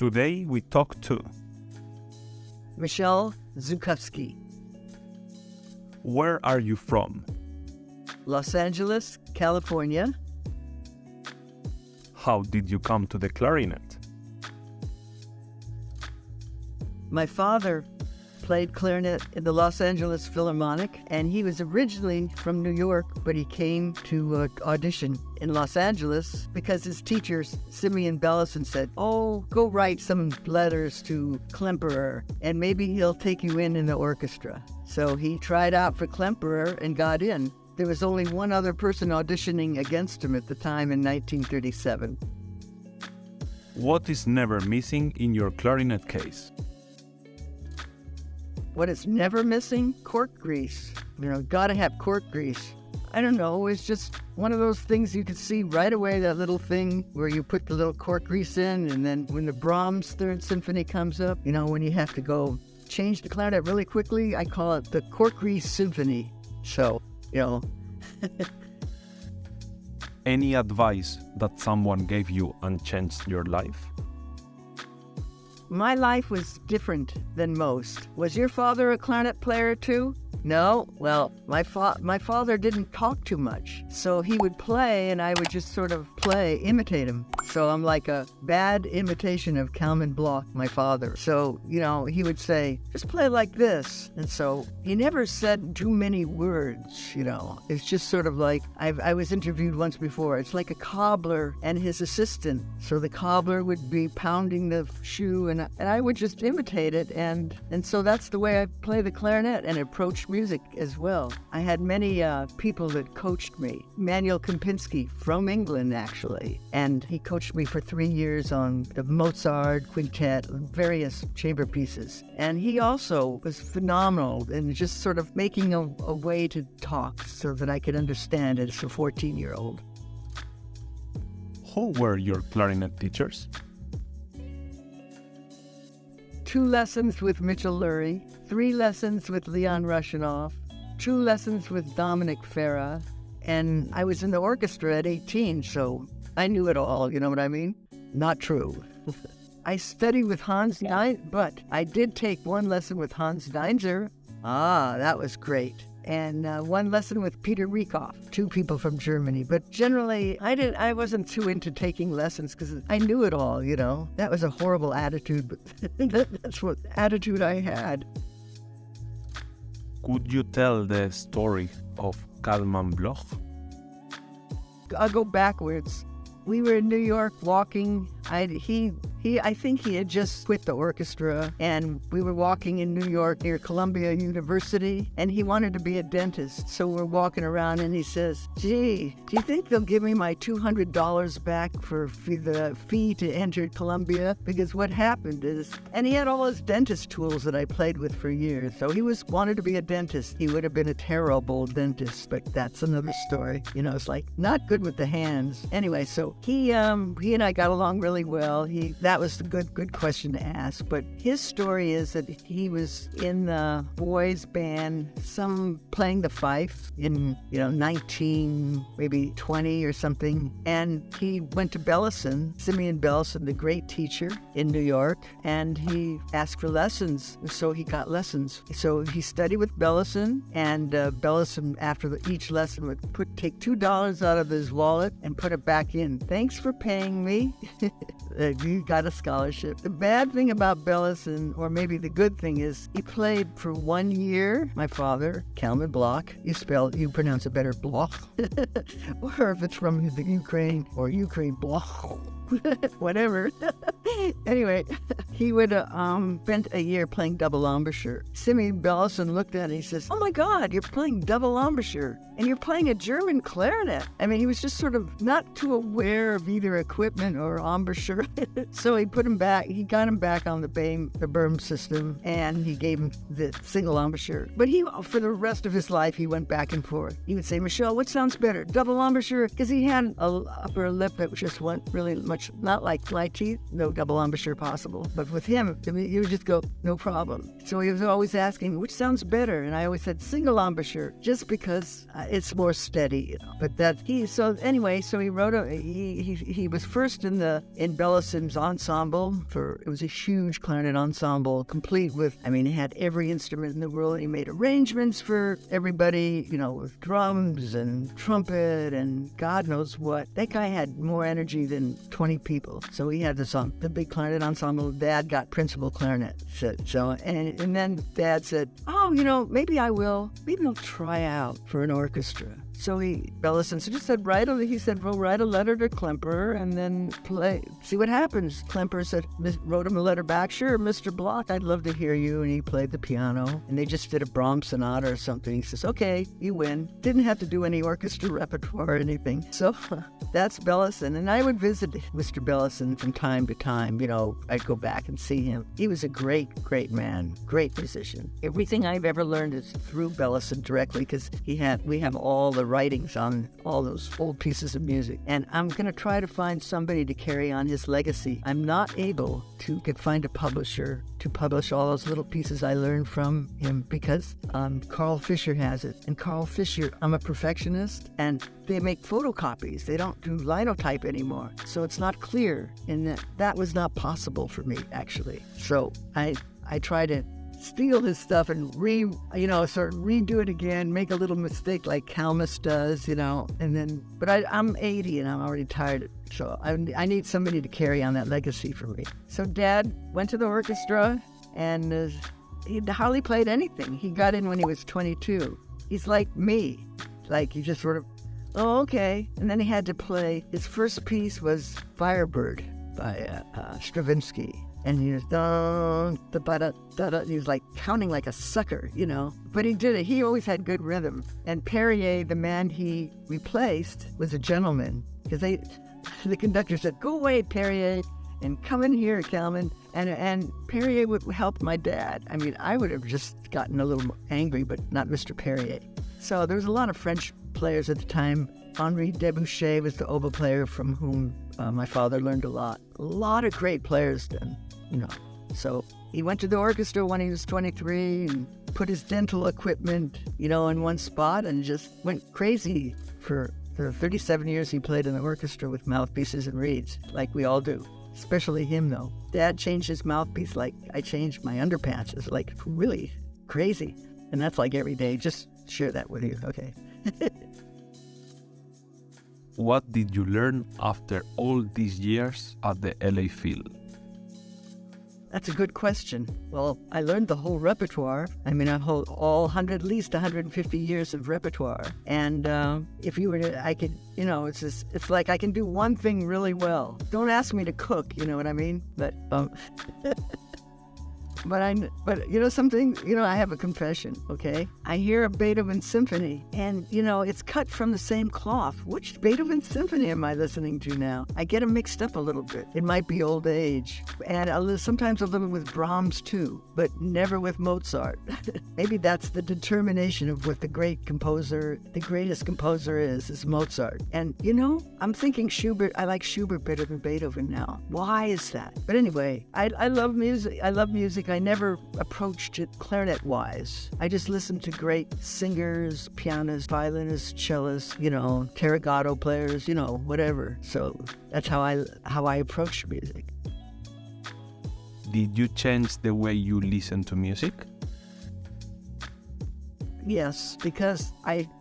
Today we talk to Michele Zukovsky. Where are you from? Los Angeles, California. How did you come to the clarinet? My father played clarinet in the Los Angeles Philharmonic, and he was originally from New York, but he came to audition in Los Angeles because his teacher, Simeon Bellison, said, "Oh, go write some letters to Klemperer, and maybe he'll take you in the orchestra." So he tried out for Klemperer and got in. There was only one other person auditioning against him at the time in 1937. What is never missing in your clarinet case? What is never missing? Cork grease. Gotta have cork grease. I don't know, it's just one of those things you can see right away, that little thing where you put the little cork grease in, and then when the Brahms Third Symphony comes up, when you have to go change the clarinet really quickly, I call it the cork grease symphony. So, Any advice that someone gave you and changed your life? My life was different than most. Was your father a clarinet player too? No? Well, my father didn't talk too much. So he would play and I would just sort of imitate him. So I'm like a bad imitation of Kalman Bloch, my father. So, he would say, just play like this. And so he never said too many words, It's just sort of like, I was interviewed once before. It's like a cobbler and his assistant. So the cobbler would be pounding the shoe and I would just imitate it. And so that's the way I play the clarinet and approach music as well. I had many people that coached me. Manuel Kempinski from England, actually. And he coached me for 3 years on the Mozart quintet, various chamber pieces. And he also was phenomenal in just sort of making a way to talk so that I could understand it as a 14-year-old. Who were your clarinet teachers? 2 lessons with Mitchell Lurie, 3 lessons with Leon Rushinoff, 2 lessons with Dominic Farah, and I was in the orchestra at 18, so I knew it all, you know what I mean? Not true. I studied with Hans Deinzer, but I did take 1 lesson with Hans Deinzer. That was great. And 1 lesson with Peter Rieckhoff, 2 people from Germany. But generally, I wasn't too into taking lessons because I knew it all, That was a horrible attitude, but that's what attitude I had. Could you tell the story of Kalman Bloch? I'll go backwards. We were in New York walking. I think he had just quit the orchestra, and we were walking in New York near Columbia University, and he wanted to be a dentist. So we're walking around, and he says, "Gee, do you think they'll give me my $200 back for the fee to enter Columbia? Because what happened is," and he had all his dentist tools that I played with for years. So he wanted to be a dentist. He would have been a terrible dentist, but that's another story. It's like not good with the hands. Anyway, so he and I got along really well. That was a good question to ask. But his story is that he was in the boys' band, playing the fife in 1920 or something. And he went to Bellison, Simeon Bellison, the great teacher in New York, and he asked for lessons. So he got lessons. So he studied with Bellison, and Bellison, after each lesson, would take $2 out of his wallet and put it back in. "Thanks for paying me." You got a scholarship. The bad thing about Bellison, or maybe the good thing, is he played for 1 year. My father, Kalman Bloch, you pronounce it better, Bloch. Or if it's from the Ukraine, or Ukraine Bloch. Whatever. Anyway, he would spent a year playing double embouchure. Simeon Bellison looked at it and he says, "Oh my God, you're playing double embouchure and you're playing a German clarinet." I mean, he was just sort of not too aware of either equipment or embouchure. So he put him back. He got him back on the Böhm system, and he gave him the single embouchure. But for the rest of his life, he went back and forth. He would say, "Michele, what sounds better, double embouchure?" Because he had an upper lip that just went really much much, not like my teeth, no double embouchure possible. But with him, I mean, you would just go, no problem. So he was always asking, which sounds better? And I always said single embouchure, just because it's more steady, But so he wrote he was first in Bellison's ensemble it was a huge clarinet ensemble, complete with, he had every instrument in the world. He made arrangements for everybody, with drums and trumpet and God knows what. That guy had more energy than 20 people. So he had the big clarinet ensemble. Dad got principal clarinet. And then Dad said, maybe I'll try out for an orchestra. So Bellison just said, write a letter to Klemper and then see what happens. Klemper wrote him a letter back. Sure, Mr. Bloch, I'd love to hear you. And he played the piano. And they just did a Brahms sonata or something. He says, okay, you win. Didn't have to do any orchestra repertoire or anything. So that's Bellison. And I would visit Mr. Bellison from time to time. I'd go back and see him. He was a great, great man, great musician. Everything I've ever learned is through Bellison directly because we have all the writings on all those old pieces of music. And I'm going to try to find somebody to carry on his legacy. I'm not able to find a publisher to publish all those little pieces I learned from him because Carl Fischer has it. And Carl Fischer, I'm a perfectionist, and they make photocopies. They don't do linotype anymore. So it's not clear. And that was not possible for me, actually. So I try to steal his stuff and redo it again, make a little mistake like Kalmus does, but I'm 80 and I'm already tired. So I need somebody to carry on that legacy for me. So Dad went to the orchestra and he hardly played anything. He got in when he was 22. He's like me. Like he just sort of, oh, okay. And then he had to play, his first piece was Firebird by Stravinsky. And he was he was like counting like a sucker, But he did it. He always had good rhythm. And Perrier, the man he replaced, was a gentleman. Because the conductor said, go away, Perrier, and come in here, Kalman. And Perrier would help my dad. I would have just gotten a little angry, but not Mr. Perrier. So there was a lot of French players at the time. Henri Debouchet was the oboe player from whom my father learned a lot. A lot of great players then, So he went to the orchestra when he was 23 and put his dental equipment, in one spot and just went crazy for the 37 years he played in the orchestra with mouthpieces and reeds, like we all do. Especially him, though. Dad changed his mouthpiece like I changed my underpants. It's like really crazy. And that's like every day. Just share that with you, okay? What did you learn after all these years at the LA Phil? That's a good question. Well, I learned the whole repertoire. I hold at least 150 years of repertoire. And if you were to, I could, it's like I can do one thing really well. Don't ask me to cook, you know what I mean? But something, I have a confession, okay? I hear a Beethoven symphony and, it's cut from the same cloth. Which Beethoven symphony am I listening to now? I get them mixed up a little bit. It might be old age. And sometimes a little with Brahms too, but never with Mozart. Maybe that's the determination of what the greatest composer is Mozart. And, I'm thinking Schubert, I like Schubert better than Beethoven now. Why is that? But anyway, I love music. I never approached it clarinet-wise. I just listened to great singers, pianists, violinists, cellists, Taragato players, whatever. So that's how I approached music. Did you change the way you listen to music? Yes, because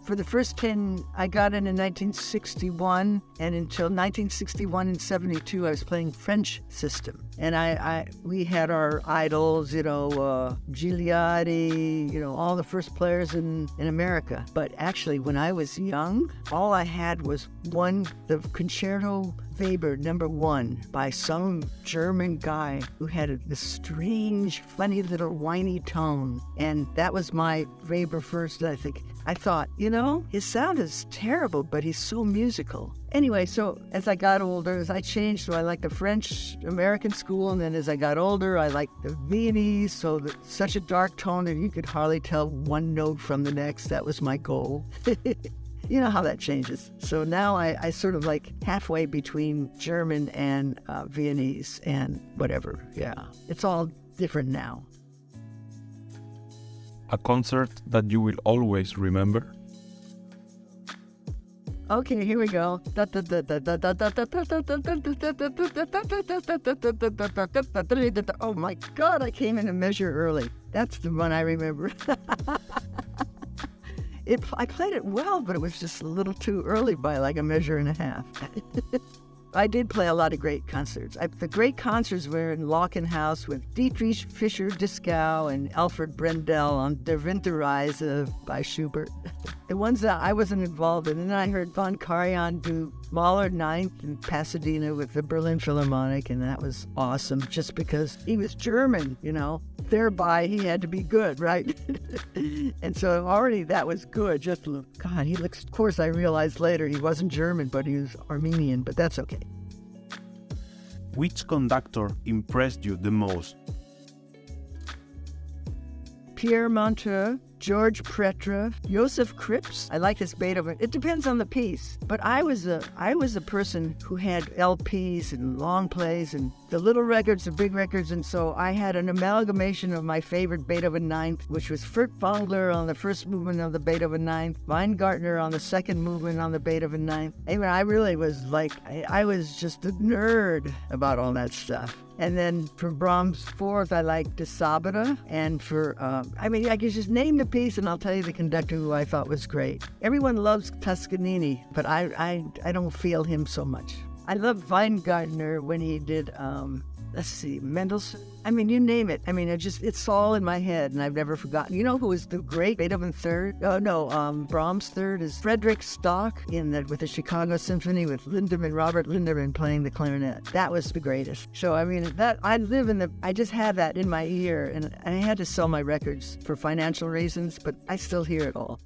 for the first 10, I got in 1961, and until 1961 and 72, I was playing French system. And we had our idols, Gigliotti, all the first players in America. But actually, when I was young, all I had was the Concerto Weber number 1 by some German guy who had this strange, funny little whiny tone. And that was my Weber first, I think. I thought, his sound is terrible, but he's so musical. Anyway, so as I got older, as I changed, so I liked the French-American school, and then as I got older, I liked the Viennese, so such a dark tone that you could hardly tell one note from the next. That was my goal. You know how that changes. So now I sort of like halfway between German and Viennese and whatever. Yeah, it's all different now. A concert that you will always remember? Okay, here we go. Oh my God, I came in a measure early. That's the one I remember. I played it well, but it was just a little too early by like a measure and a half. I did play a lot of great concerts. The great concerts were in Lockenhaus with Dietrich Fischer-Dieskau and Alfred Brendel on Der Winterreise by Schubert. The ones that I wasn't involved in. And then I heard Von Karajan do Mahler Ninth in Pasadena with the Berlin Philharmonic, and that was awesome just because he was German, you know. Thereby, he had to be good, right? And so already that was good. Just, God, he looks, of course, I realized later he wasn't German, but he was Armenian, but that's okay. Which conductor impressed you the most? Pierre Monteux, George Pretra, Joseph Krips. I like this Beethoven. It depends on the piece. But I was a person who had LPs and long plays and the little records, the big records, and so I had an amalgamation of my favorite Beethoven Ninth, which was Furt Fongler on the first movement of the Beethoven Ninth, Weingartner on the second movement on the Beethoven Ninth. I mean, I really was like, I was just a nerd about all that stuff. And then for Brahms' Fourth, I liked De Sabata. And for, I could just name the piece and I'll tell you the conductor who I thought was great. Everyone loves Toscanini, but I don't feel him so much. I love Weingartner when he did, Mendelssohn. I mean, you name it. I mean, it's all in my head and I've never forgotten. You know who was the great Beethoven Third? Brahms Third is Frederick Stock with the Chicago Symphony with Robert Lindemann playing the clarinet. That was the greatest. So, I mean, I just have that in my ear and I had to sell my records for financial reasons, but I still hear it all.